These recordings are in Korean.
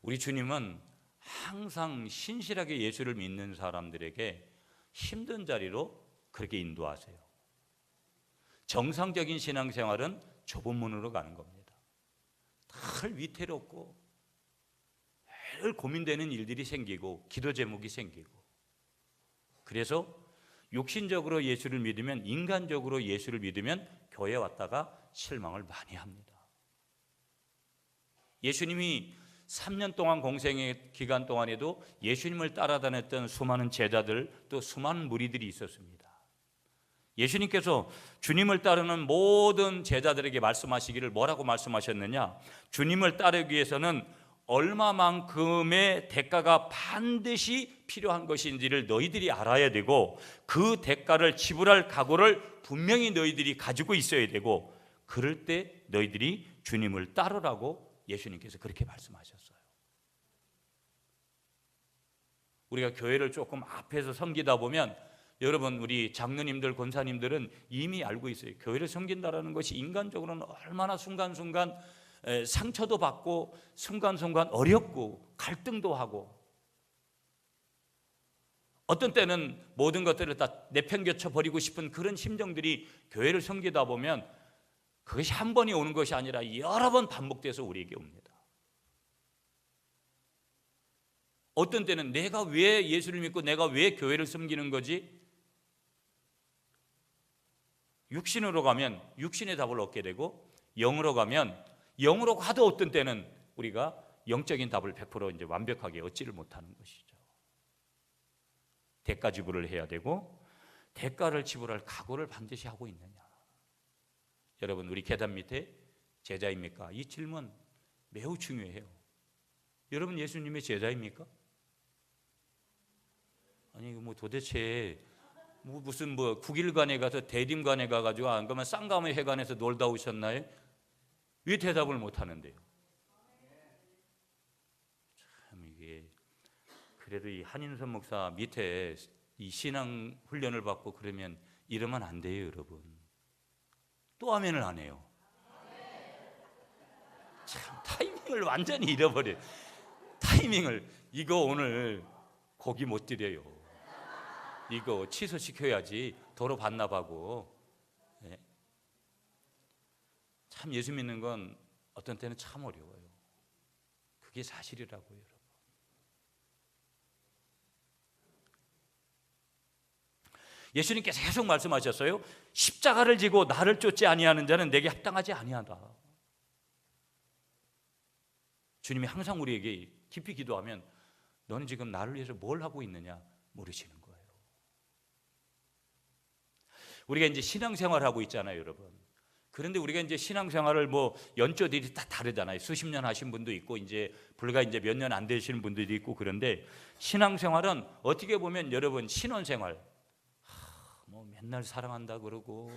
우리 주님은 항상 신실하게 예수를 믿는 사람들에게 힘든 자리로 그렇게 인도하세요. 정상적인 신앙생활은 좁은 문으로 가는 겁니다. 늘 위태롭고 늘 고민되는 일들이 생기고 기도 제목이 생기고, 그래서 육신적으로 예수를 믿으면, 인간적으로 예수를 믿으면 교회 왔다가 실망을 많이 합니다. 예수님이 3년 동안 공생의 기간 동안에도 예수님을 따라다녔던 수많은 제자들, 또 수많은 무리들이 있었습니다. 예수님께서 주님을 따르는 모든 제자들에게 말씀하시기를 뭐라고 말씀하셨느냐? 주님을 따르기 위해서는 얼마만큼의 대가가 반드시 필요한 것인지를 너희들이 알아야 되고, 그 대가를 지불할 각오를 분명히 너희들이 가지고 있어야 되고, 그럴 때 너희들이 주님을 따르라고 예수님께서 그렇게 말씀하셨어요. 우리가 교회를 조금 앞에서 섬기다 보면, 여러분 우리 장로님들, 권사님들은 이미 알고 있어요. 교회를 섬긴다라는 것이 인간적으로는 얼마나 순간순간 상처도 받고 순간순간 어렵고 갈등도 하고, 어떤 때는 모든 것들을 다 내팽개쳐 버리고 싶은 그런 심정들이 교회를 섬기다 보면 그것이 한 번이 오는 것이 아니라 여러 번 반복돼서 우리에게 옵니다. 어떤 때는 내가 왜 예수를 믿고 내가 왜 교회를 섬기는 거지? 육신으로 가면 육신의 답을 얻게 되고, 영으로 가면 영으로 가도 어떤 때는 우리가 영적인 답을 100% 이제 완벽하게 얻지를 못하는 것이죠. 대가 지불을 해야 되고, 대가를 지불할 각오를 반드시 하고 있느냐. 여러분 우리 계단 밑에 제자입니까? 이 질문 매우 중요해요. 여러분 예수님의 제자입니까? 아니 뭐 도대체 무슨 국일관에 가서 대림관에 가가지고 안 가면 쌍가마 회관에서 놀다 오셨나요? 왜 대답을 못 하는데요? 참 이게, 그래도 이 한인선 목사 밑에 이 신앙 훈련을 받고 그러면 이러면 안 돼요, 여러분. 또 아멘을 안 해요. 참 타이밍을 완전히 잃어버려요. 타이밍을. 이거 오늘 고기 못 드려요. 이거 취소시켜야지 도로 반납하고. 네. 참 예수 믿는 건 어떤 때는 참 어려워요. 그게 사실이라고요, 여러분. 예수님께서 계속 말씀하셨어요. 십자가를 지고 나를 쫓지 아니하는 자는 내게 합당하지 아니하다. 주님이 항상 우리에게 깊이 기도하면 너는 지금 나를 위해서 뭘 하고 있느냐 물으시는 거예요. 우리가 이제 신앙생활을 하고 있잖아요, 여러분. 그런데 우리가 이제 신앙생활을 연조들이 다 다르잖아요. 수십 년 하신 분도 있고 이제 불과 이제 몇 년 안 되시는 분들도 있고. 그런데 신앙생활은 어떻게 보면 여러분 신혼생활, 맨날 사랑한다 그러고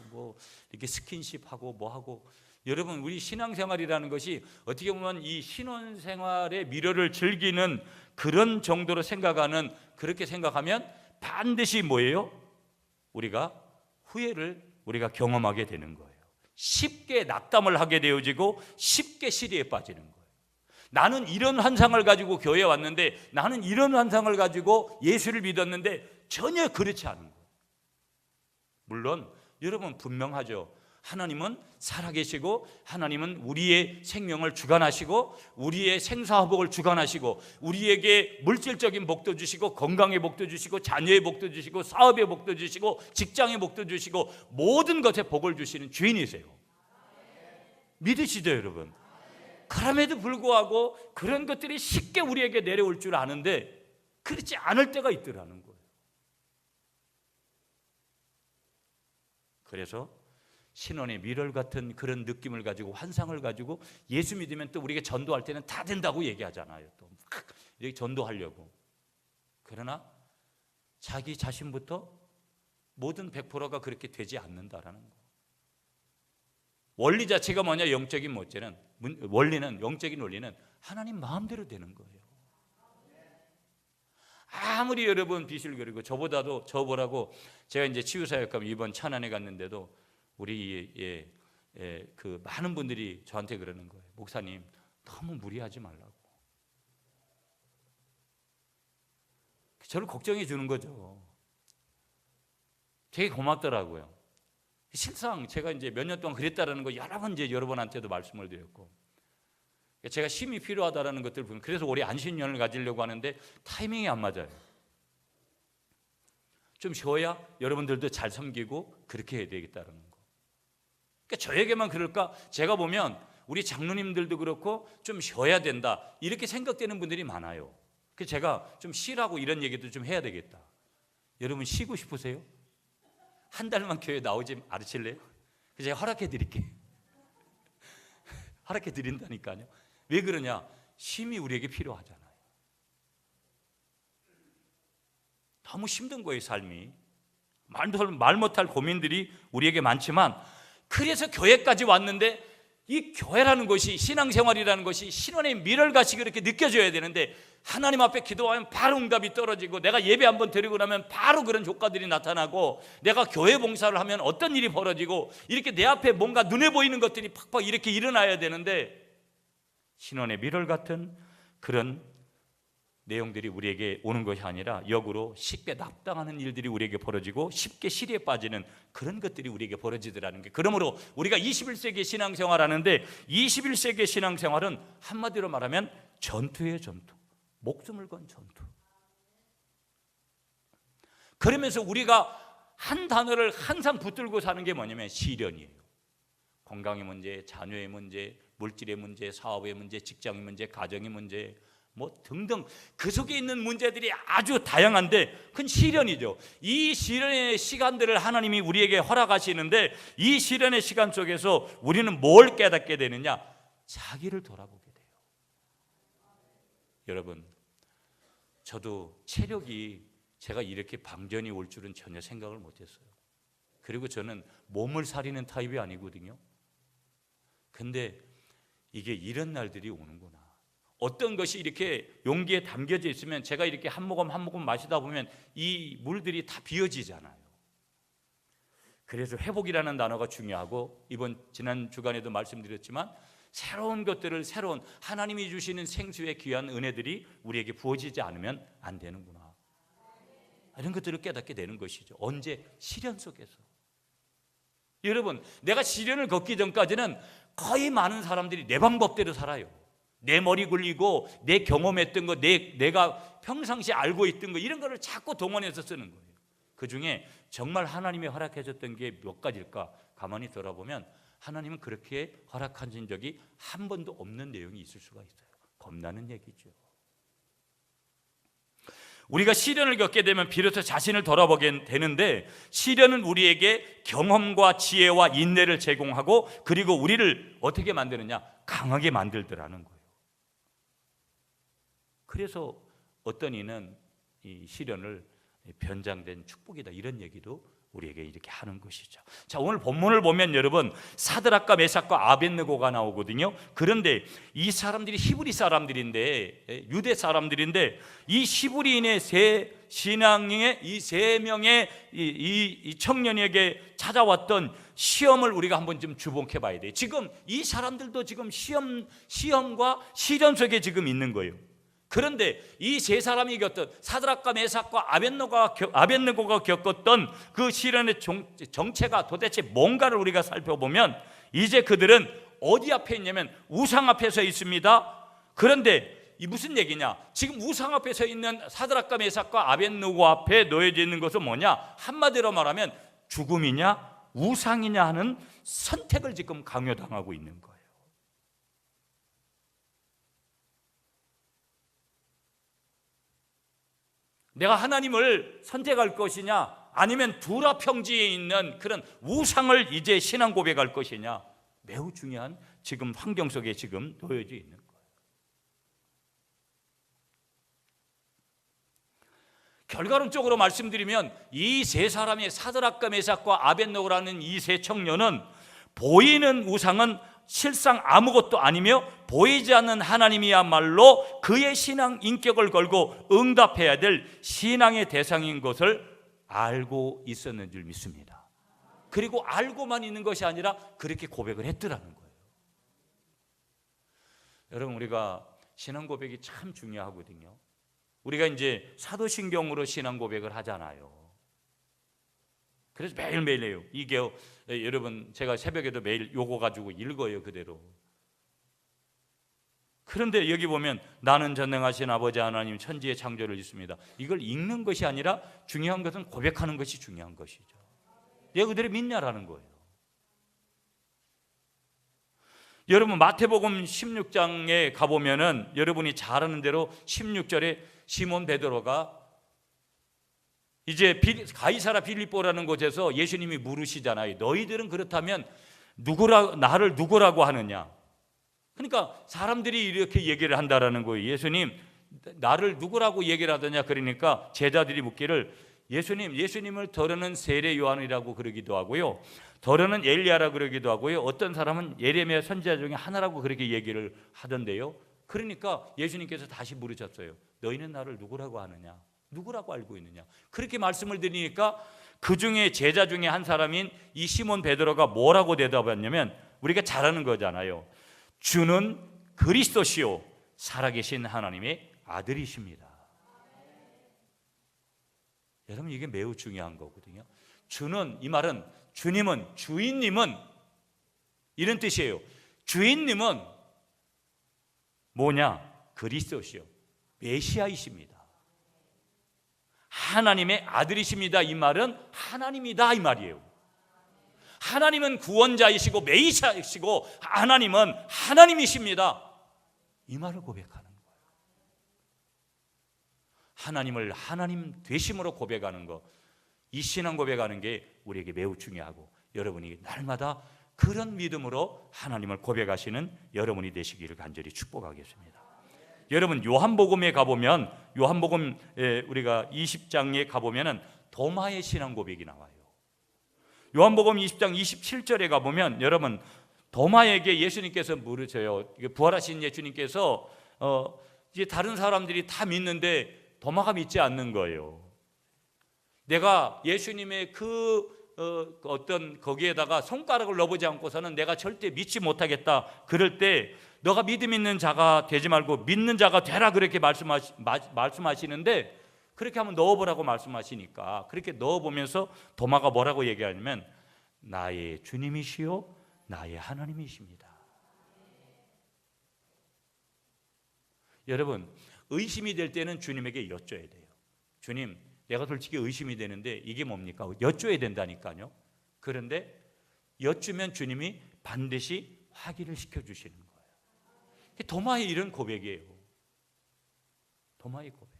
이렇게 스킨십하고 하고, 여러분 우리 신앙생활이라는 것이 어떻게 보면 이 신혼생활의 미래를 즐기는 그런 정도로 생각하는, 그렇게 생각하면 반드시 뭐예요? 우리가 후회를 우리가 경험하게 되는 거예요. 쉽게 낙담을 하게 되어지고 쉽게 시리에 빠지는 거예요. 나는 이런 환상을 가지고 교회에 왔는데, 나는 이런 환상을 가지고 예수를 믿었는데 전혀 그렇지 않은 거예요. 물론 여러분 분명하죠. 하나님은 살아계시고, 하나님은 우리의 생명을 주관하시고, 우리의 생사화복을 주관하시고, 우리에게 물질적인 복도 주시고, 건강의 복도 주시고, 자녀의 복도 주시고, 사업의 복도 주시고, 직장의 복도 주시고, 모든 것에 복을 주시는 주인이세요. 믿으시죠, 여러분? 그럼에도 불구하고 그런 것들이 쉽게 우리에게 내려올 줄 아는데 그렇지 않을 때가 있더라는 거예요. 그래서 신혼의 미럴 같은 그런 느낌을 가지고, 환상을 가지고 예수 믿으면 또 우리가 전도할 때는 다 된다고 얘기하잖아요. 또 막 이렇게 전도하려고. 그러나 자기 자신부터 모든 100%가 그렇게 되지 않는다라는 거. 원리 자체가 뭐냐? 영적인 문제는, 원리는, 영적인 원리는 하나님 마음대로 되는 거예요. 아무리 여러분 빚을 그리고 저보라고 제가 이제 치유사역하면 이번 천안에 갔는데도 우리 그 많은 분들이 저한테 그러는 거예요. 목사님 너무 무리하지 말라고. 저를 걱정해 주는 거죠. 되게 고맙더라고요. 실상 제가 이제 몇 년 동안 그랬다라는 거 여러 번 이제 여러분한테도 말씀을 드렸고, 제가 쉼이 필요하다라는 것들을 보면, 그래서 올해 안식년을 가지려고 하는데 타이밍이 안 맞아요. 좀 쉬어야 여러분들도 잘 섬기고 그렇게 해야 되겠다는 거. 그러니까 저에게만 그럴까? 제가 보면 우리 장로님들도 그렇고 좀 쉬어야 된다 이렇게 생각되는 분들이 많아요. 그래서 제가 좀 쉬라고 이런 얘기도 좀 해야 되겠다. 여러분 쉬고 싶으세요? 한 달만 교회 나오지 않으실래요? 그래서 제가 허락해 드릴게요. 허락해 드린다니까요. 왜 그러냐? 쉼이 우리에게 필요하잖아요. 너무 힘든 거예요, 삶이. 말 못할 고민들이 우리에게 많지만, 그래서 교회까지 왔는데 이 교회라는 것이, 신앙생활이라는 것이 신원의 밀월같이 그렇게 느껴져야 되는데, 하나님 앞에 기도하면 바로 응답이 떨어지고, 내가 예배 한번 드리고 나면 바로 그런 효과들이 나타나고, 내가 교회 봉사를 하면 어떤 일이 벌어지고, 이렇게 내 앞에 뭔가 눈에 보이는 것들이 팍팍 이렇게 일어나야 되는데, 신원의 밀월 같은 그런 내용들이 우리에게 오는 것이 아니라 역으로 쉽게 납당하는 일들이 우리에게 벌어지고 쉽게 시리에 빠지는 그런 것들이 우리에게 벌어지더라는 게, 그러므로 우리가 21세기 신앙생활 하는데, 21세기 신앙생활은 한마디로 말하면 전투예요. 전투. 목숨을 건 전투. 그러면서 우리가 한 단어를 항상 붙들고 사는 게 뭐냐면 시련이에요. 건강의 문제, 자녀의 문제, 물질의 문제, 사업의 문제, 직장의 문제, 가정의 문제, 뭐 등등 그 속에 있는 문제들이 아주 다양한데 그건 시련이죠. 이 시련의 시간들을 하나님이 우리에게 허락하시는데, 이 시련의 시간 속에서 우리는 뭘 깨닫게 되느냐? 자기를 돌아보게 돼요. 여러분, 저도 체력이 제가 이렇게 방전이 올 줄은 전혀 생각을 못했어요. 그리고 저는 몸을 사리는 타입이 아니거든요. 근데 이게 이런 날들이 오는구나. 어떤 것이 이렇게 용기에 담겨져 있으면 제가 이렇게 한 모금 한 모금 마시다 보면 이 물들이 다 비어지잖아요. 그래서 회복이라는 단어가 중요하고, 지난 주간에도 말씀드렸지만 새로운 것들을, 새로운 하나님이 주시는 생수의 귀한 은혜들이 우리에게 부어지지 않으면 안 되는구나, 이런 것들을 깨닫게 되는 것이죠. 언제? 시련 속에서. 여러분, 내가 시련을 겪기 전까지는 거의 많은 사람들이 내 방법대로 살아요. 내 머리 굴리고 내 경험했던 거, 내가 평상시에 알고 있던 거, 이런 거를 자꾸 동원해서 쓰는 거예요. 그중에 정말 하나님이 허락해 줬던 게 몇 가지일까? 가만히 돌아보면 하나님은 그렇게 허락하신 적이 한 번도 없는 내용이 있을 수가 있어요. 겁나는 얘기죠. 우리가 시련을 겪게 되면 비로소 자신을 돌아보게 되는데, 시련은 우리에게 경험과 지혜와 인내를 제공하고, 그리고 우리를 어떻게 만드느냐? 강하게 만들더라는 거예요. 그래서 어떤 이는 이 시련을 변장된 축복이다, 이런 얘기도 우리에게 이렇게 하는 것이죠. 자, 오늘 본문을 보면 여러분, 사드락과 메삭과 아벳느고가 나오거든요. 그런데 이 사람들이 히브리 사람들인데, 유대 사람들인데, 이 히브리인의 세 신앙의 이 세 명의 이 청년에게 찾아왔던 시험을 우리가 한번 좀 주목해 봐야 돼요. 지금 이 사람들도 지금 시험과 시련 속에 지금 있는 거예요. 그런데 이 세 사람이 겪었던, 사드락과 메삭과 아벳느고가 겪었던 그 시련의 정체가 도대체 뭔가를 우리가 살펴보면, 이제 그들은 어디 앞에 있냐면 우상 앞에 서 있습니다. 그런데 이 무슨 얘기냐? 지금 우상 앞에 서 있는 사드락과 메삭과 아벳느고 앞에 놓여져 있는 것은 뭐냐? 한마디로 말하면 죽음이냐 우상이냐 하는 선택을 지금 강요당하고 있는 거예요. 내가 하나님을 선택할 것이냐, 아니면 두라평지에 있는 그런 우상을 이제 신앙 고백할 것이냐, 매우 중요한 지금 환경 속에 지금 놓여져 있는 거예요. 결과론적으로 말씀드리면 이 세 사람의, 사드락과 메삭과 아벳느고라는 이 세 청년은 보이는 우상은 실상 아무것도 아니며, 보이지 않는 하나님이야말로 그의 신앙 인격을 걸고 응답해야 될 신앙의 대상인 것을 알고 있었는 줄 믿습니다. 그리고 알고만 있는 것이 아니라 그렇게 고백을 했더라는 거예요. 여러분, 우리가 신앙 고백이 참 중요하거든요. 우리가 이제 사도신경으로 신앙 고백을 하잖아요. 그래서 매일매일 해요. 이게 여러분 제가 새벽에도 매일 요거 가지고 읽어요, 그대로. 그런데 여기 보면 나는 전능하신 아버지 하나님 천지의 창조를 있습니다. 이걸 읽는 것이 아니라 중요한 것은 고백하는 것이 중요한 것이죠. 내가 그대로 믿냐라는 거예요. 여러분 마태복음 16장에 가보면은 여러분이 잘 아는 대로 16절에 시몬 베드로가 이제 가이사라 빌립보라는 곳에서 예수님이 물으시잖아요. 너희들은 그렇다면 나를 누구라고 하느냐? 그러니까 사람들이 이렇게 얘기를 한다라는 거예요. 예수님, 나를 누구라고 얘기를 하더냐? 그러니까 제자들이 묻기를 예수님을 더러는 세례 요한이라고 그러기도 하고요, 더러는 엘리야라고 그러기도 하고요, 어떤 사람은 예레미야 선지자 중에 하나라고 그렇게 얘기를 하던데요. 그러니까 예수님께서 다시 물으셨어요. 너희는 나를 누구라고 하느냐? 누구라고 알고 있느냐? 그렇게 말씀을 드리니까 그 중에 제자 중에 한 사람인 이 시몬 베드로가 뭐라고 대답했냐면, 우리가 잘 아는 거잖아요. 주는 그리스도시요 살아계신 하나님의 아들이십니다. 여러분 이게 매우 중요한 거거든요. 주는, 이 말은 주님은, 주인님은 이런 뜻이에요. 주인님은 뭐냐? 그리스도시요 메시아이십니다. 하나님의 아들이십니다. 이 말은 하나님이다 이 말이에요. 하나님은 구원자이시고 메시아이시고 하나님은 하나님이십니다. 이 말을 고백하는 거예요. 하나님을 하나님 되심으로 고백하는 것, 이 신앙 고백하는 게 우리에게 매우 중요하고, 여러분이 날마다 그런 믿음으로 하나님을 고백하시는 여러분이 되시기를 간절히 축복하겠습니다. 여러분 요한복음에 가보면, 요한복음 우리가 20장에 가보면은 도마의 신앙 고백이 나와요. 요한복음 20장 27절에 가보면 여러분 도마에게 예수님께서 물으셔요. 부활하신 예수님께서 이제 다른 사람들이 다 믿는데 도마가 믿지 않는 거예요. 내가 예수님의 어떤 거기에다가 손가락을 넣어보지 않고서는 내가 절대 믿지 못하겠다. 그럴 때 너가 믿음 있는 자가 되지 말고 믿는 자가 되라, 그렇게 말씀하시는데, 그렇게 한번 넣어보라고 말씀하시니까 그렇게 넣어보면서 도마가 뭐라고 얘기하냐면 나의 주님이시요 나의 하나님이십니다. 여러분 의심이 될 때는 주님에게 여쭤야 돼요. 주님, 내가 솔직히 의심이 되는데 이게 뭡니까? 여쭤야 된다니까요. 그런데 여쭈면 주님이 반드시 확인을 시켜주시는 거예요. 도마의 이런 고백이에요. 도마의 고백.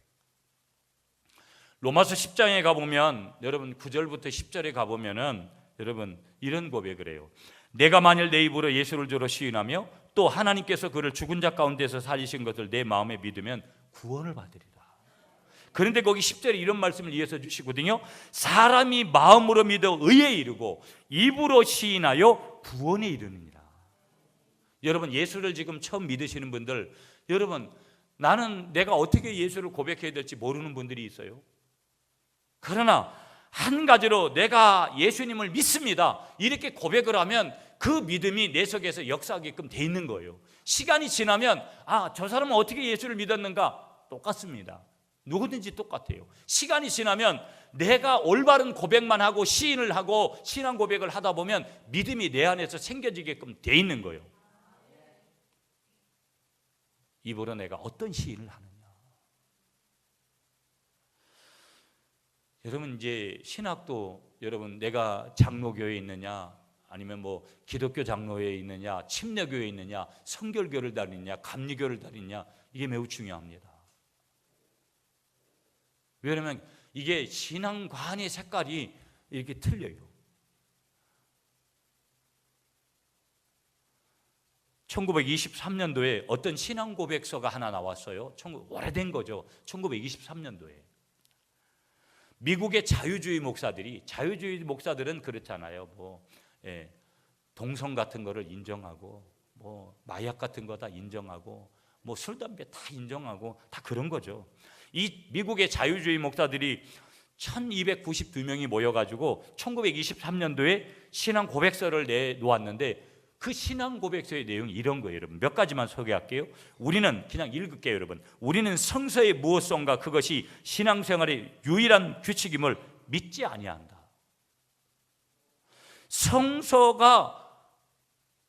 로마서 10장에 가보면 여러분 9절부터 10절에 가보면은 여러분 이런 고백을 해요. 내가 만일 내 입으로 예수를 주로 시인하며 또 하나님께서 그를 죽은 자 가운데서 살리신 것을 내 마음에 믿으면 구원을 받으리라. 그런데 거기 10절에 이런 말씀을 이어서 주시거든요. 사람이 마음으로 믿어 의에 이르고 입으로 시인하여 구원에 이르느니라. 여러분 예수를 지금 처음 믿으시는 분들, 여러분 나는 내가 어떻게 예수를 고백해야 될지 모르는 분들이 있어요. 그러나 한 가지로 내가 예수님을 믿습니다, 이렇게 고백을 하면 그 믿음이 내 속에서 역사하게끔 돼 있는 거예요. 시간이 지나면 저 사람은 어떻게 예수를 믿었는가? 똑같습니다. 누구든지 똑같아요. 시간이 지나면 내가 올바른 고백만 하고 시인을 하고 신앙 고백을 하다 보면 믿음이 내 안에서 생겨지게끔 돼 있는 거예요. 입으로 내가 어떤 시인을 하느냐. 여러분 이제 신학도 여러분 내가 장로교회에 있느냐 아니면 뭐 기독교 장로회에 있느냐 침례교회에 있느냐 성결교를 다니느냐 감리교를 다니느냐 이게 매우 중요합니다. 왜냐하면 이게 신앙관의 색깔이 이렇게 틀려요. 1923년도에 어떤 신앙 고백서가 하나 나왔어요. 오래된 거죠. 1923년도에 미국의 자유주의 목사들은 그렇잖아요. 동성 같은 거를 인정하고 마약 같은 거 다 인정하고 술 담배 다 인정하고 다 그런 거죠. 이 미국의 자유주의 목사들이 1292명이 모여가지고 1923년도에 신앙 고백서를 내놓았는데 그 신앙 고백서의 내용이 이런 거예요, 여러분. 몇 가지만 소개할게요. 우리는 그냥 읽을게요, 여러분. 우리는 성서의 무엇인가 그것이 신앙생활의 유일한 규칙임을 믿지 아니한다. 성서가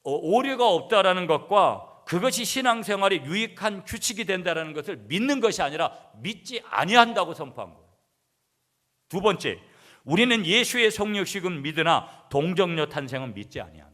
오류가 없다라는 것과 그것이 신앙생활의 유익한 규칙이 된다는 것을 믿는 것이 아니라 믿지 아니한다고 선포한 거예요. 두 번째, 우리는 예수의 성육식은 믿으나 동정녀 탄생은 믿지 아니한다.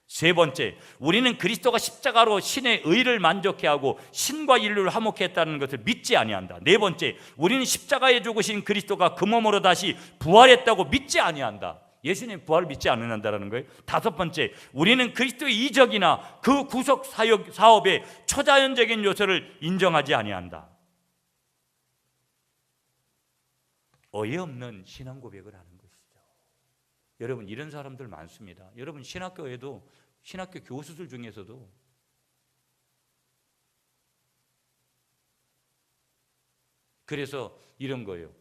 세 번째, 우리는 그리스도가 십자가로 신의 의를 만족해 하고 신과 인류를 화목해 했다는 것을 믿지 아니한다. 네 번째, 우리는 십자가에 죽으신 그리스도가 그 몸으로 다시 부활했다고 믿지 아니한다. 예수님 부활을 믿지 않는다는 거예요. 다섯 번째, 우리는 그리스도의 이적이나 그 구속 사업의 초자연적인 요소를 인정하지 아니한다. 어이없는 신앙 고백을 하는 것이죠. 여러분, 이런 사람들 많습니다. 여러분, 신학교에도 신학교 교수들 중에서도 그래서 이런 거예요.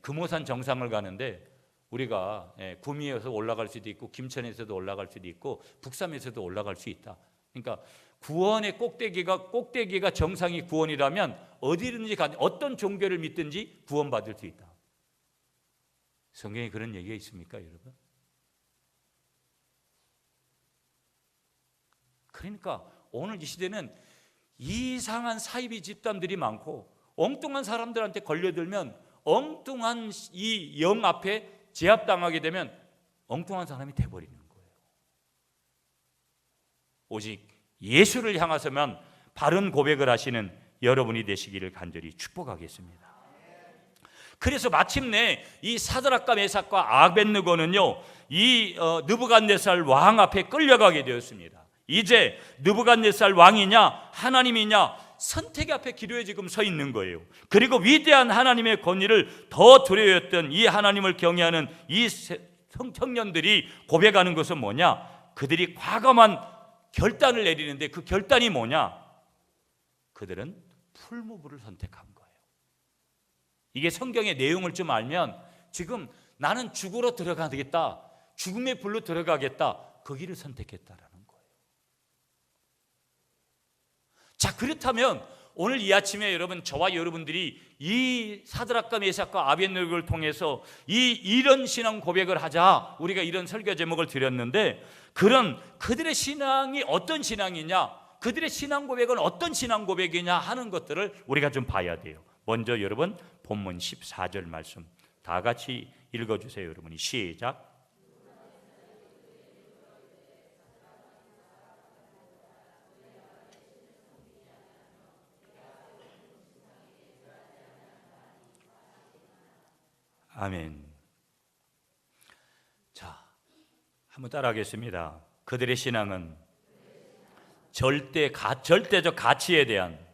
금오산 정상을 가는데 우리가 구미에서 올라갈 수도 있고 김천에서도 올라갈 수도 있고 북삼에서도 올라갈 수 있다. 그러니까 구원의 꼭대기가 정상이 구원이라면 어디든지 어떤 종교를 믿든지 구원받을 수 있다. 성경에 그런 얘기가 있습니까, 여러분? 그러니까 오늘 이 시대는 이상한 사이비 집단들이 많고 엉뚱한 사람들한테 걸려들면 엉뚱한 이 영 앞에 제압당하게 되면 엉뚱한 사람이 돼버리는 거예요. 오직 예수를 향해서만 바른 고백을 하시는 여러분이 되시기를 간절히 축복하겠습니다. 그래서 마침내 이 사드락과 메삭과 아벳느고는요, 이 느부갓네살 왕 앞에 끌려가게 되었습니다. 이제 느부갓네살 왕이냐 하나님이냐 선택의 앞에 기로에 지금 서 있는 거예요. 그리고 위대한 하나님의 권위를 더 두려워했던 이 하나님을 경외하는 이 청년들이 고백하는 것은 뭐냐? 그들이 과감한 결단을 내리는데 그 결단이 뭐냐? 그들은 풀무불을 선택한 거예요. 이게 성경의 내용을 좀 알면 지금 나는 죽으러 들어가겠다, 죽음의 불로 들어가겠다, 그 길을 선택했다라는 거예요. 자, 그렇다면 오늘 이 아침에 여러분, 저와 여러분들이 이 사드락과 메삭과 아벳느고를 통해서 이런 신앙 고백을 하자, 우리가 이런 설교 제목을 드렸는데, 그들의 신앙이 어떤 신앙이냐, 그들의 신앙 고백은 어떤 신앙 고백이냐 하는 것들을 우리가 좀 봐야 돼요. 먼저 여러분, 본문 14절 말씀 다 같이 읽어주세요. 여러분이 시작. 아멘. 자, 한번 따라하겠습니다. 그들의 신앙은 절대적 가치에 대한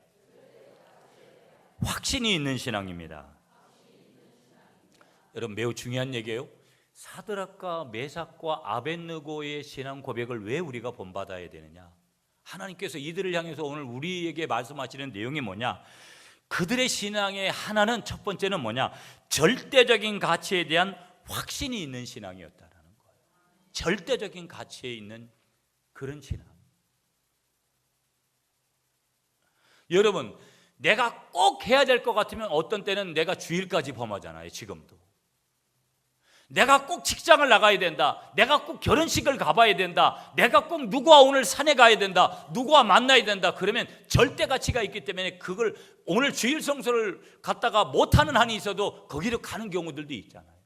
확신이 있는 신앙입니다. 여러분, 매우 중요한 얘기예요. 사드락과 메삭과 아벳느고의 신앙 고백을 왜 우리가 본받아야 되느냐? 하나님께서 이들을 향해서 오늘 우리에게 말씀하시는 내용이 뭐냐? 그들의 신앙의 하나는, 첫 번째는 뭐냐? 절대적인 가치에 대한 확신이 있는 신앙이었다라는 거예요. 절대적인 가치에 있는 그런 신앙. 여러분, 내가 꼭 해야 될 것 같으면 어떤 때는 내가 주일까지 범하잖아요. 지금도 내가 꼭 직장을 나가야 된다, 내가 꼭 결혼식을 가봐야 된다, 내가 꼭 누구와 오늘 산에 가야 된다, 누구와 만나야 된다. 그러면 절대 가치가 있기 때문에 그걸 오늘 주일 성소를 갔다가 못하는 한이 있어도 거기로 가는 경우들도 있잖아요.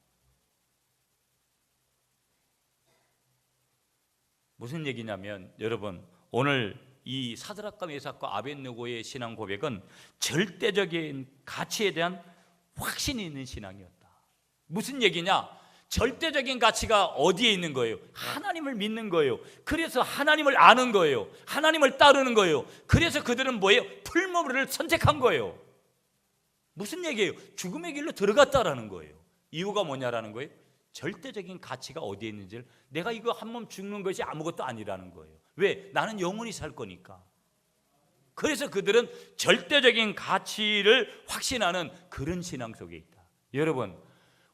무슨 얘기냐면 여러분, 오늘 이 사드락과 메삭과 아벳느고의 신앙 고백은 절대적인 가치에 대한 확신이 있는 신앙이었다. 무슨 얘기냐? 절대적인 가치가 어디에 있는 거예요? 하나님을 믿는 거예요. 그래서 하나님을 아는 거예요. 하나님을 따르는 거예요. 그래서 그들은 뭐예요? 풀무불을 선택한 거예요. 무슨 얘기예요? 죽음의 길로 들어갔다라는 거예요. 이유가 뭐냐라는 거예요? 절대적인 가치가 어디에 있는지를, 내가 이거 한 몸 죽는 것이 아무것도 아니라는 거예요. 왜? 나는 영원히 살 거니까. 그래서 그들은 절대적인 가치를 확신하는 그런 신앙 속에 있다. 여러분,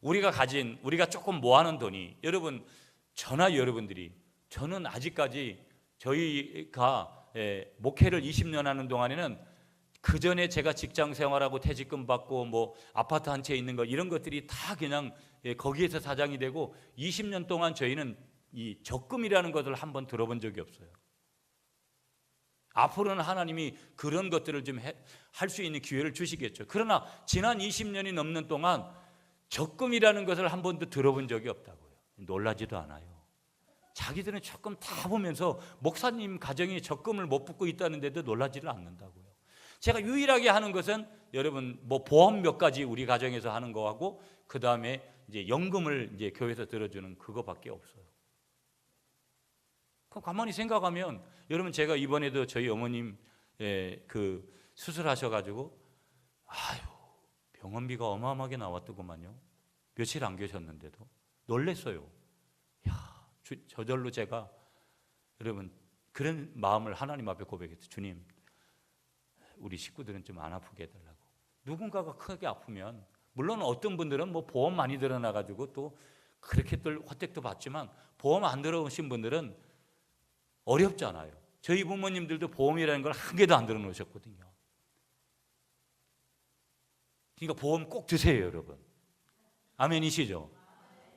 우리가 조금 모아놓은 돈이, 여러분, 저나 여러분들이 저는 아직까지 저희가 목회를 20년 하는 동안에는 그 전에 제가 직장 생활하고 퇴직금 받고 뭐 아파트 한 채 있는 거 이런 것들이 다 그냥 거기에서 사장이 되고 20년 동안 저희는 이 적금이라는 것을 한번 들어본 적이 없어요. 앞으로는 하나님이 그런 것들을 좀 할 수 있는 기회를 주시겠죠. 그러나 지난 20년이 넘는 동안 적금이라는 것을 한 번도 들어본 적이 없다고요. 놀라지도 않아요. 자기들은 적금 다 보면서 목사님 가정이 적금을 못 붓고 있다는데도 놀라지를 않는다고요. 제가 유일하게 하는 것은 여러분 뭐 보험 몇 가지 우리 가정에서 하는 거하고 그 다음에 이제 연금을 이제 교회에서 들어주는 그거밖에 없어요. 그럼 가만히 생각하면 여러분 제가 이번에도 저희 어머님 그 수술하셔가지고 아유 병원비가 어마어마하게 나왔더구만요. 며칠 안 계셨는데도 놀랬어요. 야, 저절로 제가 여러분 그런 마음을 하나님 앞에 고백했어요. 주님, 우리 식구들은 좀 안 아프게 해달라고. 누군가가 크게 아프면 물론 어떤 분들은 뭐 보험 많이 들어나가지고 또 그렇게들 혜택도 받지만 보험 안 들어오신 분들은 어렵잖아요. 저희 부모님들도 보험이라는 걸 한 개도 안 들어놓으셨거든요. 그러니까 보험 꼭 드세요, 여러분. 아멘이시죠?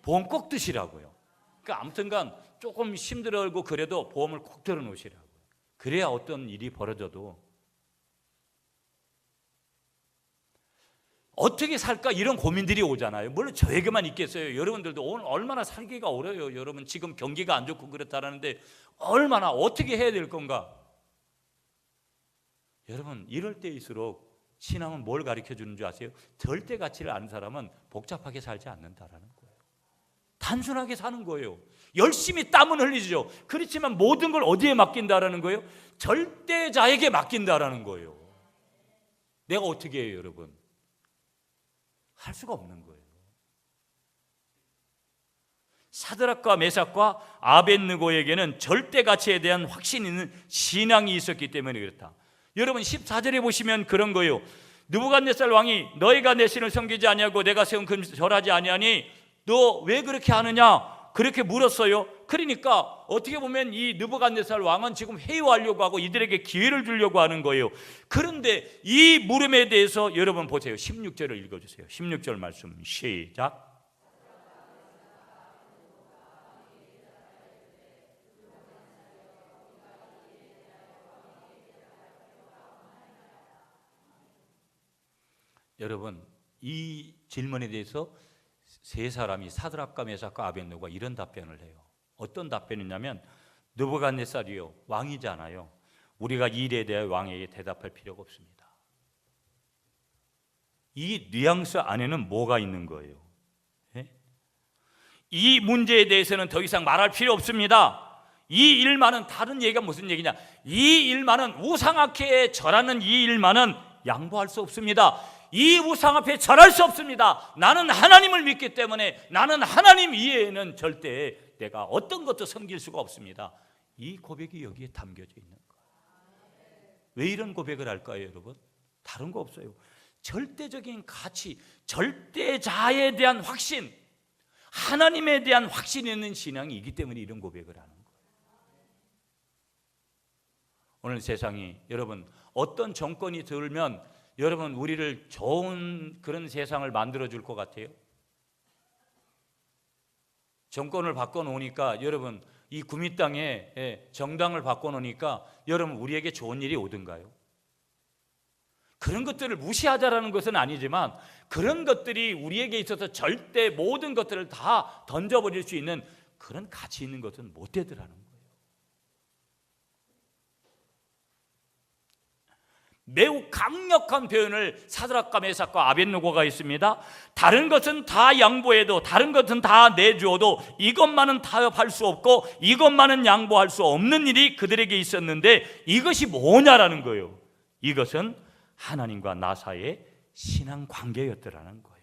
보험 꼭 드시라고요. 그러니까 아무튼간 조금 힘들고 그래도 보험을 꼭 들어놓으시라고요. 그래야 어떤 일이 벌어져도 어떻게 살까 이런 고민들이 오잖아요. 물론 저에게만 있겠어요. 여러분들도 오늘 얼마나 살기가 어려워요. 여러분 지금 경기가 안 좋고 그렇다라는데 얼마나 어떻게 해야 될 건가? 여러분 이럴 때일수록 신앙은 뭘 가르쳐 주는 줄 아세요? 절대 가치를 아는 사람은 복잡하게 살지 않는다라는 거예요. 단순하게 사는 거예요. 열심히 땀은 흘리죠. 그렇지만 모든 걸 어디에 맡긴다라는 거예요? 절대자에게 맡긴다라는 거예요. 내가 어떻게 해요, 여러분? 할 수가 없는 거예요. 사드락과 메삭과 아벳느고에게는 절대 가치에 대한 확신 있는 신앙이 있었기 때문에 그렇다. 여러분 14절에 보시면 그런 거예요. 느부갓네살 왕이 너희가 내 신을 섬기지 아니하고 내가 세운 금 절하지 아니하니 너 왜 그렇게 하느냐 그렇게 물었어요. 그러니까 어떻게 보면 이 느부갓네살 왕은 지금 회유하려고 하고 이들에게 기회를 주려고 하는 거예요. 그런데 이 물음에 대해서 여러분 보세요. 16절을 읽어주세요. 16절 말씀 시작. 여러분 이 질문에 대해서 세 사람이 사드락과 메삭과 아벳느고가 이런 답변을 해요. 어떤 답변이냐면 느부갓네살이요 왕이잖아요. 우리가 이 일에 대해 왕에게 대답할 필요가 없습니다. 이 뉘앙스 안에는 뭐가 있는 거예요? 이 문제에 대해서는 더 이상 말할 필요 없습니다. 이 일만은 다른 얘기가 무슨 얘기냐? 이 일만은 우상 앞에 절하는 이 일만은 양보할 수 없습니다. 이 우상 앞에 절할 수 없습니다. 나는 하나님을 믿기 때문에 나는 하나님 이외에는 절대 내가 어떤 것도 섬길 수가 없습니다. 이 고백이 여기에 담겨져 있는 거예요. 왜 이런 고백을 할까요, 여러분? 다른 거 없어요. 절대적인 가치, 절대자에 대한 확신, 하나님에 대한 확신이 있는 신앙이기 때문에 이런 고백을 하는 거예요. 오늘 세상이 여러분 어떤 정권이 들면 여러분 우리를 좋은 그런 세상을 만들어 줄 것 같아요? 정권을 바꿔놓으니까 여러분 이 구미 땅에 정당을 바꿔놓으니까 여러분 우리에게 좋은 일이 오든가요? 그런 것들을 무시하자라는 것은 아니지만 그런 것들이 우리에게 있어서 절대 모든 것들을 다 던져버릴 수 있는 그런 가치 있는 것은 못 되더라는 거예요. 매우 강력한 표현을 사드락과 메삭과 아벳느고가 있습니다. 다른 것은 다 양보해도 다른 것은 다 내주어도 이것만은 타협할 수 없고 이것만은 양보할 수 없는 일이 그들에게 있었는데 이것이 뭐냐라는 거예요. 이것은 하나님과 나 사이의 신앙 관계였더라는 거예요.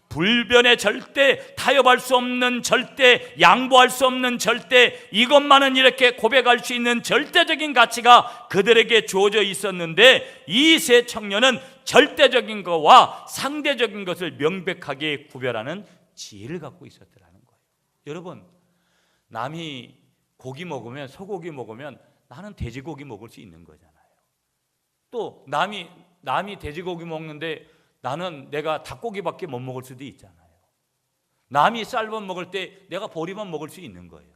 불변의 절대, 타협할 수 없는 절대, 양보할 수 없는 절대, 이것만은 이렇게 고백할 수 있는 절대적인 가치가 그들에게 주어져 있었는데 이 세 청년은 절대적인 것과 상대적인 것을 명백하게 구별하는 지혜를 갖고 있었더라는 거예요. 여러분, 남이 고기 먹으면, 소고기 먹으면 나는 돼지고기 먹을 수 있는 거잖아요. 또 남이 돼지고기 먹는데 나는 내가 닭고기밖에 못 먹을 수도 있잖아요. 남이 쌀밥 먹을 때 내가 보리밥 먹을 수 있는 거예요.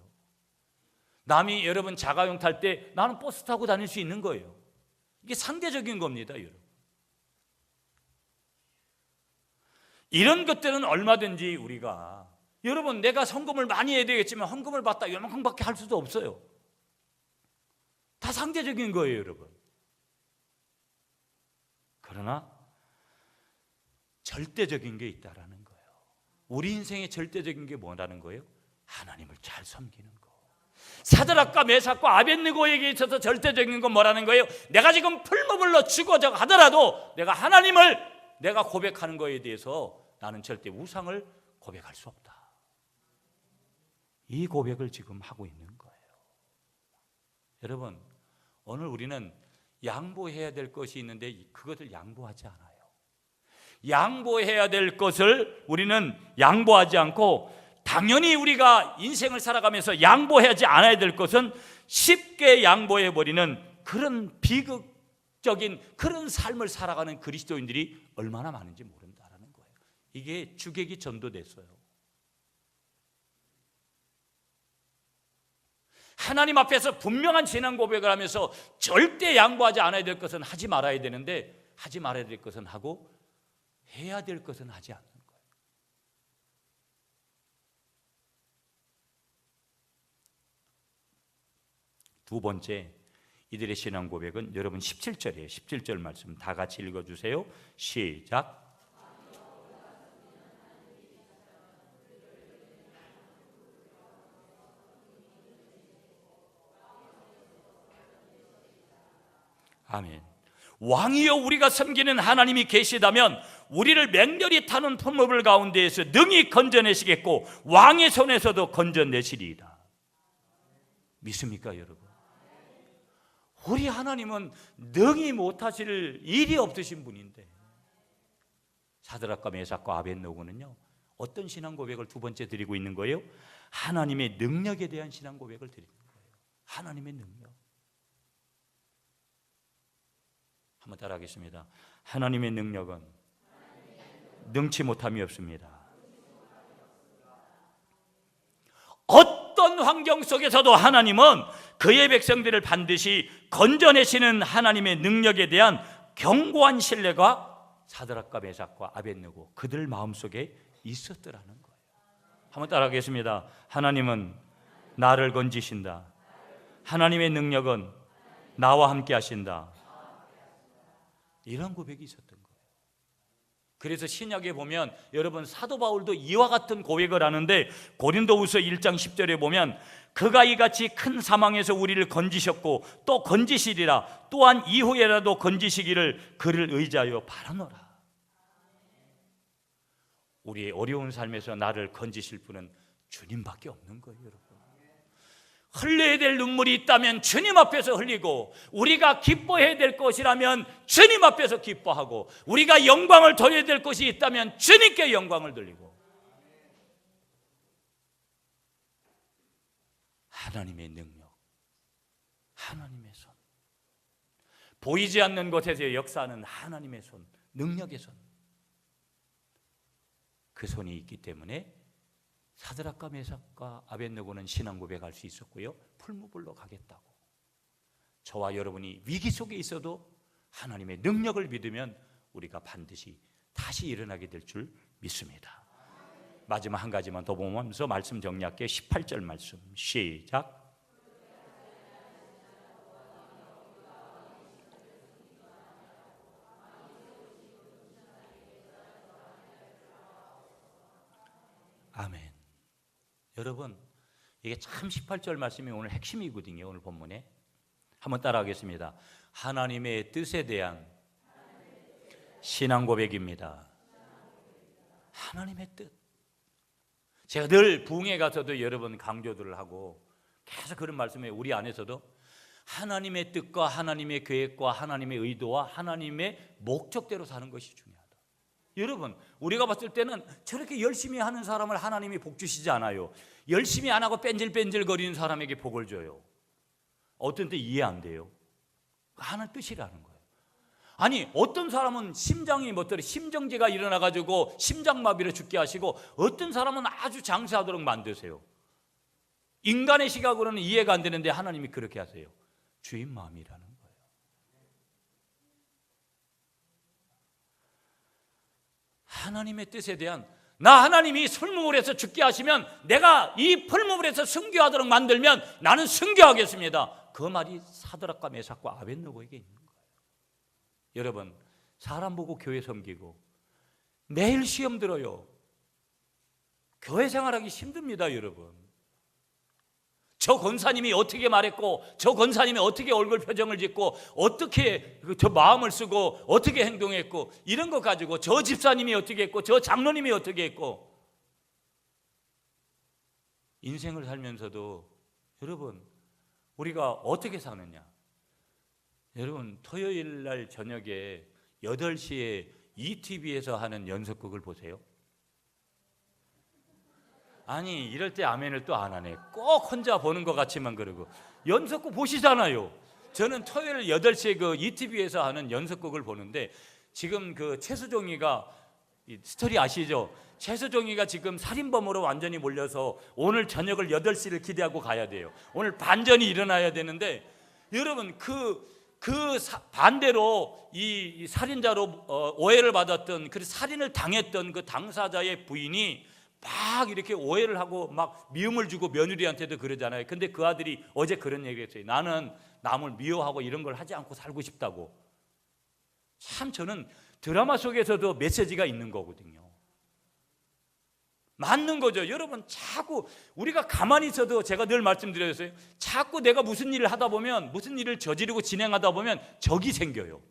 남이 여러분 자가용 탈 때 나는 버스 타고 다닐 수 있는 거예요. 이게 상대적인 겁니다, 여러분. 이런 것들은 얼마든지 우리가, 여러분 내가 헌금을 많이 해야 되겠지만 헌금을 받다 요만큼밖에 할 수도 없어요. 다 상대적인 거예요, 여러분. 그러나 절대적인 게 있다라는 거예요. 우리 인생의 절대적인 게 뭐라는 거예요? 하나님을 잘 섬기는 거. 사드락과 메삭과 아벳느고에게 있어서 절대적인 건 뭐라는 거예요? 내가 지금 풀무불로 죽어져 가더라도 내가 하나님을 내가 고백하는 거에 대해서 나는 절대 우상을 고백할 수 없다. 이 고백을 지금 하고 있는 거예요. 여러분, 오늘 우리는 양보해야 될 것이 있는데 그것을 양보하지 않아요. 양보해야 될 것을 우리는 양보하지 않고, 당연히 우리가 인생을 살아가면서 양보하지 않아야 될 것은 쉽게 양보해버리는 그런 비극적인 그런 삶을 살아가는 그리스도인들이 얼마나 많은지 모른다라는 거예요. 이게 주객이 전도됐어요. 하나님 앞에서 분명한 신앙 고백을 하면서 절대 양보하지 않아야 될 것은 하지 말아야 되는데, 하지 말아야 될 것은 하고 해야 될 것은 하지 않는 거예요. 두 번째, 이들의 신앙 고백은 여러분 17절이에요. 17절 말씀 다 같이 읽어주세요. 시작. 아멘. 왕이여 우리가 섬기는 하나님이 계시다면 우리를 맹렬히 타는 풍물을 가운데에서 능히 건져내시겠고 왕의 손에서도 건져내시리이다. 믿습니까, 여러분? 우리 하나님은 능히 못하실 일이 없으신 분인데, 사드락과 메삭과 아벳느고는요 어떤 신앙 고백을 두 번째 드리고 있는 거예요? 하나님의 능력에 대한 신앙 고백을 드리는 거예요. 하나님의 능력. 한번 따라하겠습니다. 하나님의 능력은 능치 못함이 없습니다. 어떤 환경 속에서도 하나님은 그의 백성들을 반드시 건져내시는 하나님의 능력에 대한 견고한 신뢰가 사드락과 메삭과 아벳느고 그들 마음속에 있었더라는 거예요. 한번 따라하겠습니다. 하나님은 나를 건지신다. 하나님의 능력은 나와 함께 하신다. 이런 고백이 있었던 거예요. 그래서 신약에 보면 여러분 사도 바울도 이와 같은 고백을 하는데, 고린도후서 1장 10절에 보면 그가 이같이 큰 사망에서 우리를 건지셨고 또 건지시리라, 또한 이후에라도 건지시기를 그를 의지하여 바라노라. 우리의 어려운 삶에서 나를 건지실 분은 주님밖에 없는 거예요, 여러분. 흘려야 될 눈물이 있다면 주님 앞에서 흘리고, 우리가 기뻐해야 될 것이라면 주님 앞에서 기뻐하고, 우리가 영광을 돌려야 될 것이 있다면 주님께 영광을 돌리고, 하나님의 능력, 하나님의 손, 보이지 않는 곳에서 역사하는 하나님의 손, 능력의 손, 그 손이 있기 때문에 사드락과 메삭과 아벳느고는 신앙 고백할 수 있었고요, 풀무불로 가겠다고. 저와 여러분이 위기 속에 있어도 하나님의 능력을 믿으면 우리가 반드시 다시 일어나게 될 줄 믿습니다. 마지막 한 가지만 더 보면서 말씀 정리할게요. 18절 말씀 시작. 아멘. 여러분, 이게 참 18절 말씀이 오늘 핵심이거든요. 오늘 본문에 한번 따라하겠습니다. 하나님의 뜻에 대한 신앙 고백입니다. 하나님의 뜻. 제가 늘 부흥회 가서도 여러분 강조들을 하고 계속 그런 말씀에 우리 안에서도 하나님의 뜻과 하나님의 계획과 하나님의 의도와 하나님의 목적대로 사는 것이 중요하다. 여러분, 우리가 봤을 때는 저렇게 열심히 하는 사람을 하나님이 복 주시지 않아요. 열심히 안 하고 뺀질뺀질 거리는 사람에게 복을 줘요. 어떤 때 이해 안 돼요. 하는 뜻이라는 거예요. 아니, 어떤 사람은 심장이 뭐더래 심정지가 일어나가지고 심장마비로 죽게 하시고, 어떤 사람은 아주 장수하도록 만드세요. 인간의 시각으로는 이해가 안 되는데 하나님이 그렇게 하세요. 주인 마음이라는 거예요. 하나님의 뜻에 대한, 나 하나님이 풀무불에서 죽게 하시면 내가 이 풀무불에서 순교하도록 만들면 나는 순교하겠습니다. 그 말이 사드락과 메삭과 아벳느고에게 있는 거예요. 여러분, 사람 보고 교회 섬기고 매일 시험 들어요. 교회 생활하기 힘듭니다. 여러분, 저 권사님이 어떻게 말했고, 저 권사님이 어떻게 얼굴 표정을 짓고, 어떻게 저 마음을 쓰고, 어떻게 행동했고, 이런 거 가지고 저 집사님이 어떻게 했고, 저 장로님이 어떻게 했고, 인생을 살면서도 여러분, 우리가 어떻게 사느냐. 여러분, 토요일 날 저녁에 8시에 ETV에서 하는 연속극을 보세요. 아니, 이럴 때 아멘을 또 안 하네. 꼭 혼자 보는 것 같지만 그러고. 연속극 보시잖아요. 저는 토요일 8시에 그 ETV에서 하는 연속극을 보는데, 지금 그 최수종이가, 스토리 아시죠? 최수종이가 지금 살인범으로 완전히 몰려서 오늘 저녁을 8시를 기대하고 가야 돼요. 오늘 반전이 일어나야 되는데, 여러분, 반대로 이 살인자로 오해를 받았던, 그 살인을 당했던 그 당사자의 부인이 막 이렇게 오해를 하고 막 미움을 주고 며느리한테도 그러잖아요. 근데 그 아들이 어제 그런 얘기를 했어요. 나는 남을 미워하고 이런 걸 하지 않고 살고 싶다고. 참, 저는 드라마 속에서도 메시지가 있는 거거든요. 맞는 거죠. 여러분, 자꾸 우리가 가만히 있어도, 제가 늘 말씀드렸어요. 자꾸 내가 무슨 일을 하다 보면, 무슨 일을 저지르고 진행하다 보면 적이 생겨요.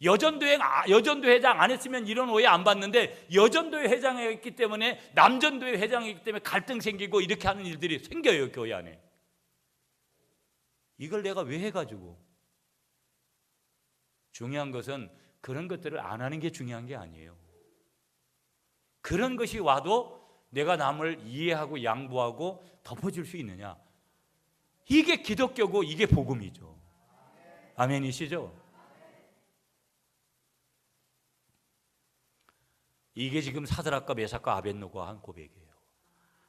여전도 회장 안 했으면 이런 오해 안 받는데, 여전도회 회장했기 때문에, 남전도회 회장이기 때문에 갈등 생기고 이렇게 하는 일들이 생겨요, 교회 안에. 이걸 내가 왜 해가지고. 중요한 것은 그런 것들을 안 하는 게 중요한 게 아니에요. 그런 것이 와도 내가 남을 이해하고 양보하고 덮어줄 수 있느냐. 이게 기독교고 이게 복음이죠. 아멘이시죠? 이게 지금 사드락과 메삭과 아벳느고가 한 고백이에요.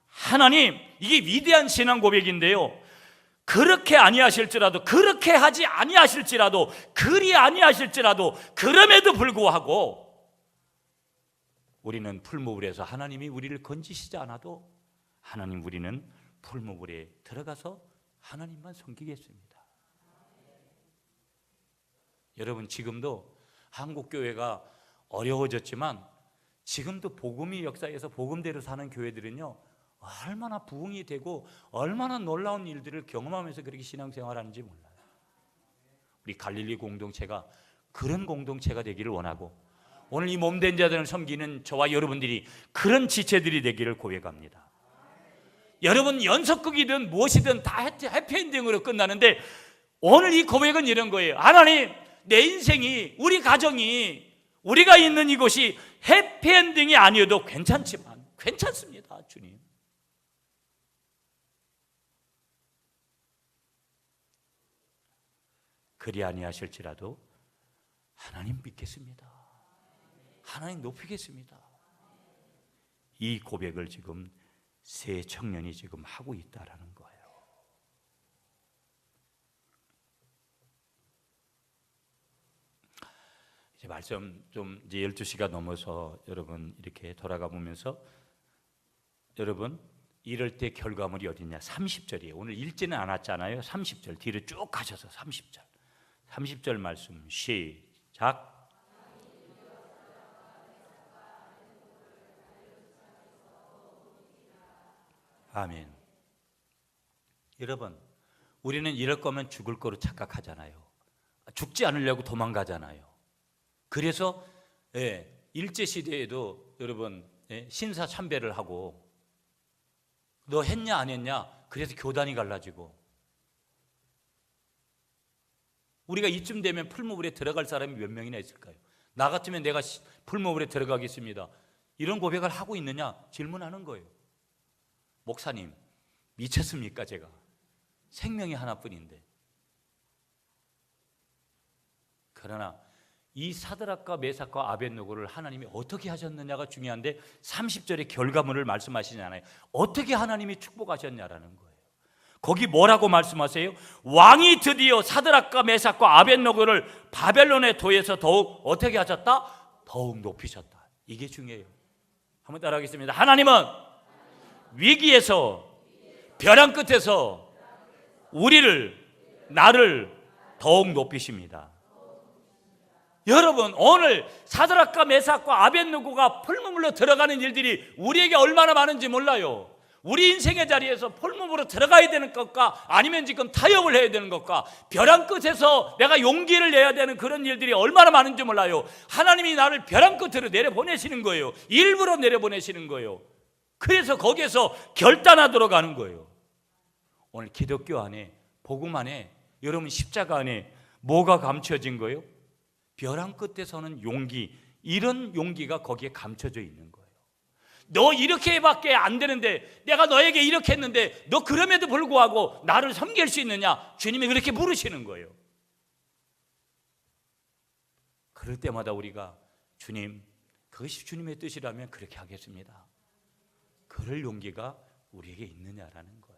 하나님, 이게 위대한 신앙 고백인데요, 그렇게 아니하실지라도, 그렇게 하지 아니하실지라도, 그리 아니하실지라도, 그럼에도 불구하고 우리는 풀무불에서 하나님이 우리를 건지시지 않아도, 하나님, 우리는 풀무불에 들어가서 하나님만 섬기겠습니다. 여러분, 지금도 한국교회가 어려워졌지만 지금도 복음의 역사에서 복음대로 사는 교회들은요, 얼마나 부흥이 되고 얼마나 놀라운 일들을 경험하면서 그렇게 신앙생활하는지 몰라요. 우리 갈릴리 공동체가 그런 공동체가 되기를 원하고, 오늘 이 몸된 자들을 섬기는 저와 여러분들이 그런 지체들이 되기를 고백합니다. 여러분, 연속극이든 무엇이든 다 해피엔딩으로 끝나는데, 오늘 이 고백은 이런 거예요. 하나님, 내 인생이, 우리 가정이, 우리가 있는 이곳이 해피엔딩이 아니어도 괜찮지만, 괜찮습니다, 주님. 그리 아니하실지라도 하나님 믿겠습니다. 하나님 높이겠습니다. 이 고백을 지금 세 청년이 지금 하고 있다라는 거예요. 이제 말씀 좀 이제 12시가 넘어서 여러분 이렇게 돌아가 보면서, 여러분, 이럴 때 결과물이 어딨냐? 30절이에요. 오늘 읽지는 않았잖아요. 30절 뒤로 쭉 가셔서 30절 말씀 시작. 아멘. 여러분, 우리는 이럴 거면 죽을 거로 착각하잖아요. 죽지 않으려고 도망가잖아요. 그래서 일제시대에도 여러분 신사참배를 하고, 너 했냐 안 했냐, 그래서 교단이 갈라지고, 우리가 이쯤 되면 풀무불에 들어갈 사람이 몇 명이나 있을까요? 나 같으면 내가 풀무불에 들어가겠습니다. 이런 고백을 하고 있느냐 질문하는 거예요. 목사님, 미쳤습니까? 제가 생명이 하나뿐인데. 그러나 이 사드락과 메삭과 아벳느고를 하나님이 어떻게 하셨느냐가 중요한데 30절의 결과물을 말씀하시지 않아요. 어떻게 하나님이 축복하셨냐라는 거예요. 거기 뭐라고 말씀하세요? 왕이 드디어 사드락과 메삭과 아벳느고를 바벨론의 도에서 더욱 어떻게 하셨다? 더욱 높이셨다. 이게 중요해요. 한번 따라하겠습니다. 하나님은 위기에서, 벼랑 끝에서 나를 더욱 높이십니다. 여러분, 오늘 사드락과 메삭과 아벳느고가 풀무불로 들어가는 일들이 우리에게 얼마나 많은지 몰라요. 우리 인생의 자리에서 풀무불로 들어가야 되는 것과 아니면 지금 타협을 해야 되는 것과 벼랑 끝에서 내가 용기를 내야 되는 그런 일들이 얼마나 많은지 몰라요. 하나님이 나를 벼랑 끝으로 내려보내시는 거예요. 일부러 내려보내시는 거예요. 그래서 거기에서 결단하도록 하는 거예요. 오늘 기독교 안에, 복음 안에, 여러분 십자가 안에 뭐가 감춰진 거예요? 벼랑 끝에서는 용기, 이런 용기가 거기에 감춰져 있는 거예요. 너 이렇게밖에 안 되는데, 내가 너에게 이렇게 했는데 너 그럼에도 불구하고 나를 섬길 수 있느냐? 주님이 그렇게 물으시는 거예요. 그럴 때마다 우리가 주님, 그것이 주님의 뜻이라면 그렇게 하겠습니다. 그럴 용기가 우리에게 있느냐라는 거예요.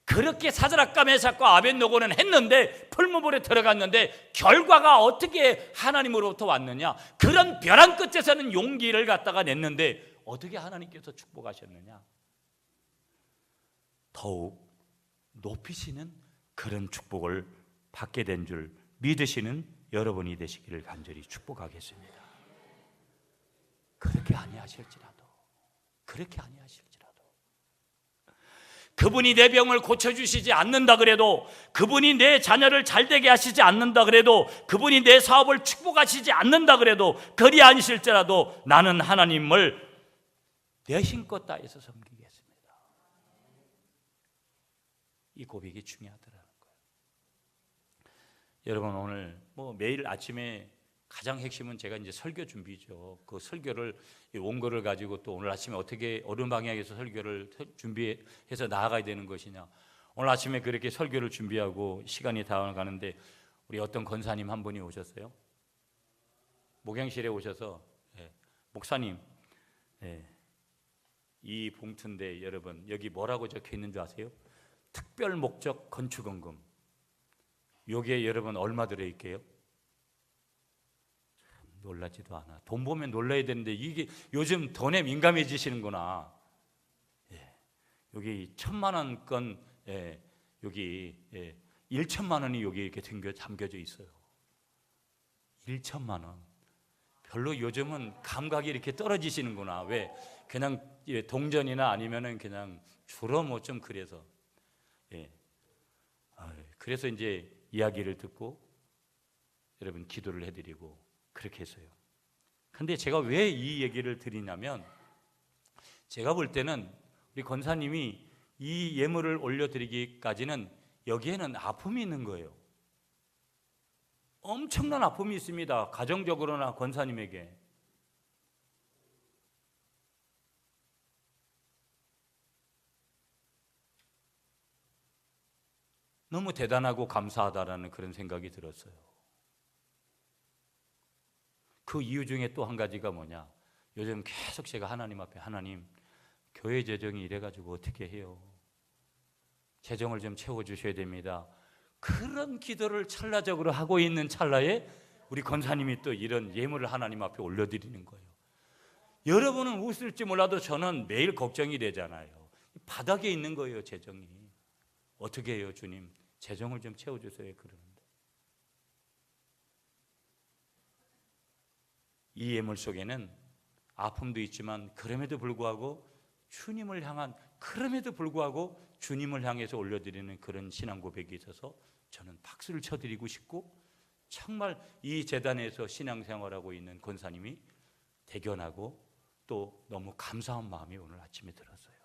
그렇게 사드락과 메삭과 아벳느고는 했는데, 풀무불에 들어갔는데 결과가 어떻게 하나님으로부터 왔느냐? 그런 벼랑 끝에서는 용기를 갖다가 냈는데 어떻게 하나님께서 축복하셨느냐? 더욱 높이시는 그런 축복을 받게 된 줄 믿으시는 여러분이 되시기를 간절히 축복하겠습니다. 그렇게 아니하실지라도, 그분이 내 병을 고쳐주시지 않는다 그래도, 그분이 내 자녀를 잘되게 하시지 않는다 그래도, 그분이 내 사업을 축복하시지 않는다 그래도, 그리 아니실지라도 나는 하나님을 내 힘껏 다해서 섬기겠습니다. 이 고백이 중요하더라는 거예요. 여러분, 오늘 매일 아침에 가장 핵심은 제가 이제 설교 준비죠. 그 설교를, 원고를 가지고 또 오늘 아침에 어떻게 어느 방향에서 설교를 준비해서 나아가야 되는 것이냐. 오늘 아침에 그렇게 설교를 준비하고 시간이 다가가는데 우리 어떤 권사님 한 분이 오셨어요. 목양실에 오셔서, 목사님, 이 봉투인데 여러분 여기 뭐라고 적혀 있는 줄 아세요? 특별 목적 건축원금. 여기에 여러분 얼마 들어있게요? 놀라지도 않아. 돈 보면 놀라야 되는데 이게 요즘 돈에 민감해지시는구나. 여기 1,000만 원건, 여기 1,000만 원이 여기 이렇게 담겨져 있어요. 1,000만 원. 별로 요즘은 감각이 이렇게 떨어지시는구나. 왜? 그냥 동전이나 아니면은 그냥 주로 좀 그래서. 그래서 이제 이야기를 듣고 여러분 기도를 해드리고 그렇게 했어요. 근데 제가 왜 이 얘기를 드리냐면, 제가 볼 때는 우리 권사님이 이 예물을 올려드리기까지는 여기에는 아픔이 있는 거예요. 엄청난 아픔이 있습니다. 가정적으로나 권사님에게. 너무 대단하고 감사하다라는 그런 생각이 들었어요. 그 이유 중에 또 한 가지가 뭐냐? 요즘 계속 제가 하나님 앞에, 하나님, 교회 재정이 이래가지고 어떻게 해요? 재정을 좀 채워주셔야 됩니다. 그런 기도를 찰나적으로 하고 있는 찰나에 우리 권사님이 또 이런 예물을 하나님 앞에 올려드리는 거예요. 여러분은 웃을지 몰라도 저는 매일 걱정이 되잖아요. 바닥에 있는 거예요, 재정이. 어떻게 해요, 주님? 재정을 좀 채워주세요. 그러는데 이 예물 속에는 아픔도 있지만 그럼에도 불구하고 주님을 향해서 올려드리는 그런 신앙 고백이 있어서 저는 박수를 쳐드리고 싶고, 정말 이 재단에서 신앙생활하고 있는 권사님이 대견하고 또 너무 감사한 마음이 오늘 아침에 들었어요.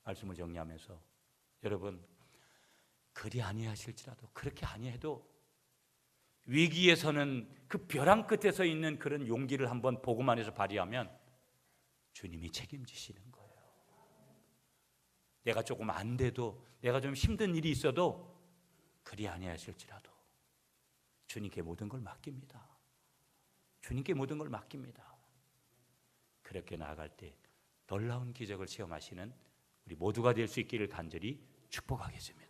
말씀을 정리하면서 여러분, 그리 아니하실지라도, 그렇게 아니해도 위기에서는 그 벼랑 끝에서 있는 그런 용기를 한번 복음 안에서 발휘하면 주님이 책임지시는 거예요. 내가 조금 안 돼도, 내가 좀 힘든 일이 있어도 그리 아니하실지라도 주님께 모든 걸 맡깁니다. 주님께 모든 걸 맡깁니다. 그렇게 나아갈 때 놀라운 기적을 체험하시는 우리 모두가 될 수 있기를 간절히 축복하겠습니다.